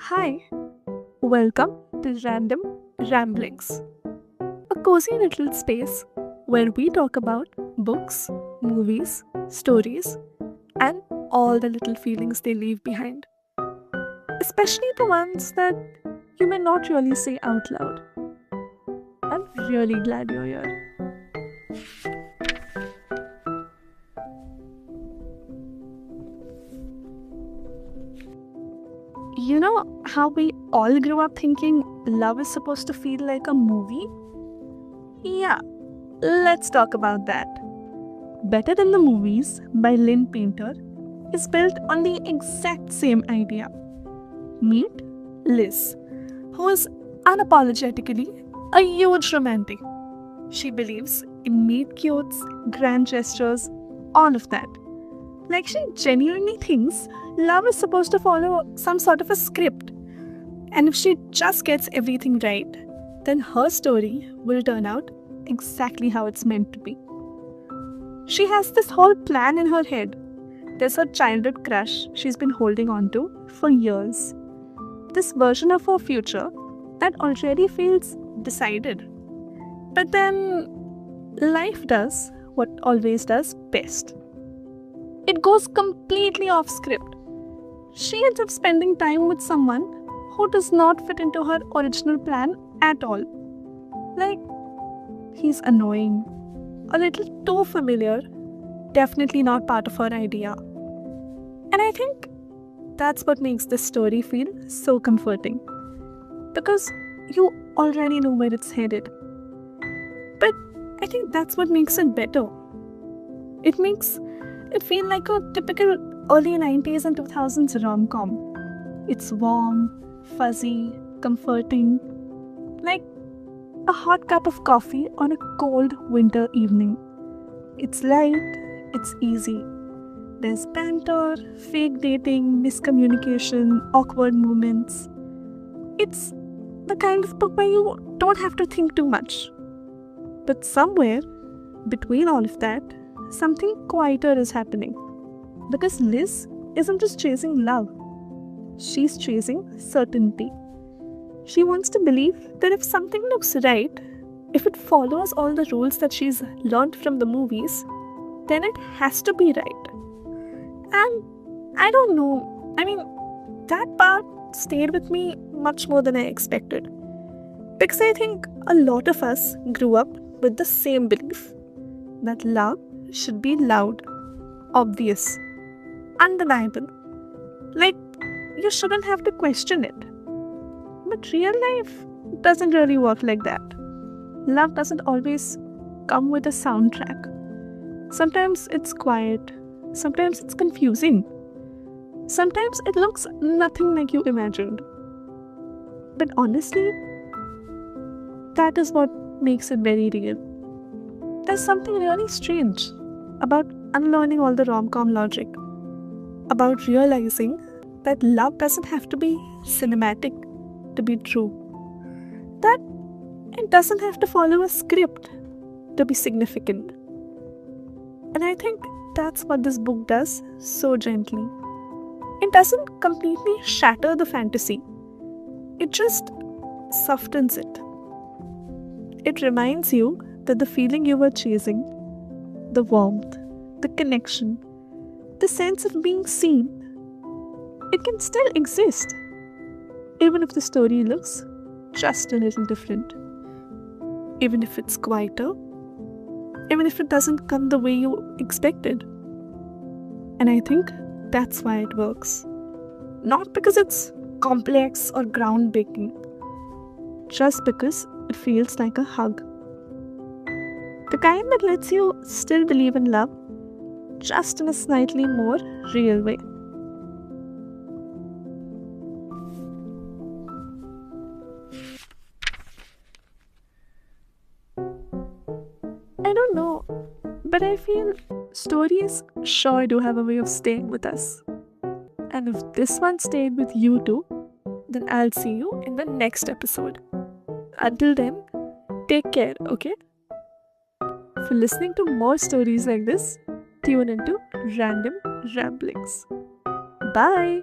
Hi, welcome to Random Ramblings, a cozy little space where we talk about books, movies, stories, and all the little feelings they leave behind, especially the ones that you may not really say out loud. I'm really glad you're here. You know how we all grew up thinking love is supposed to feel like a movie? Yeah, let's talk about that. Better Than the Movies by Lynn Painter is built on the exact same idea. Meet Liz, who is unapologetically a huge romantic. She believes in meet cutes, grand gestures, all of that. Like she genuinely thinks love is supposed to follow some sort of a script. And if she just gets everything right, then her story will turn out exactly how it's meant to be. She has this whole plan in her head. There's her childhood crush she's been holding on to for years. This version of her future that already feels decided. But then life does what always does best. It goes completely off script. She ends up spending time with someone who does not fit into her original plan at all. Like, he's annoying, a little too familiar, definitely not part of her idea. And I think that's what makes this story feel so comforting. Because you already know where it's headed. But I think that's what makes it better. It makes it feel like a typical early 90s and 2000s rom-com. It's warm, fuzzy, comforting, like a hot cup of coffee on a cold winter evening. It's light, it's easy. There's banter, fake dating, miscommunication, awkward moments. It's the kind of book where you don't have to think too much. But somewhere between all of that, something quieter is happening. Because Liz isn't just chasing love, she's chasing certainty. She wants to believe that if something looks right, if it follows all the rules that she's learned from the movies, then it has to be right. And I don't know, that part stayed with me much more than I expected. Because I think a lot of us grew up with the same belief that love should be loud, obvious, undeniable. Like, you shouldn't have to question it. But real life doesn't really work like that. Love doesn't always come with a soundtrack. Sometimes it's quiet, sometimes it's confusing, sometimes it looks nothing like you imagined. But honestly, that is what makes it very real. There's something really strange about unlearning all the rom-com logic, about realizing that love doesn't have to be cinematic to be true, that it doesn't have to follow a script to be significant. And I think that's what this book does so gently. It doesn't completely shatter the fantasy, it just softens it. It reminds you that the feeling you were chasing, the warmth, the connection, the sense of being seen, it can still exist, even if the story looks just a little different. Even if it's quieter, even if it doesn't come the way you expected. And I think that's why it works. Not because it's complex or groundbreaking, just because it feels like a hug. The kind that lets you still believe in love, just in a slightly more real way. I don't know, but I feel stories sure do have a way of staying with us. And if this one stayed with you too, then I'll see you in the next episode. Until then, take care, okay? For listening to more stories like this, tune into Random Ramblings. Bye!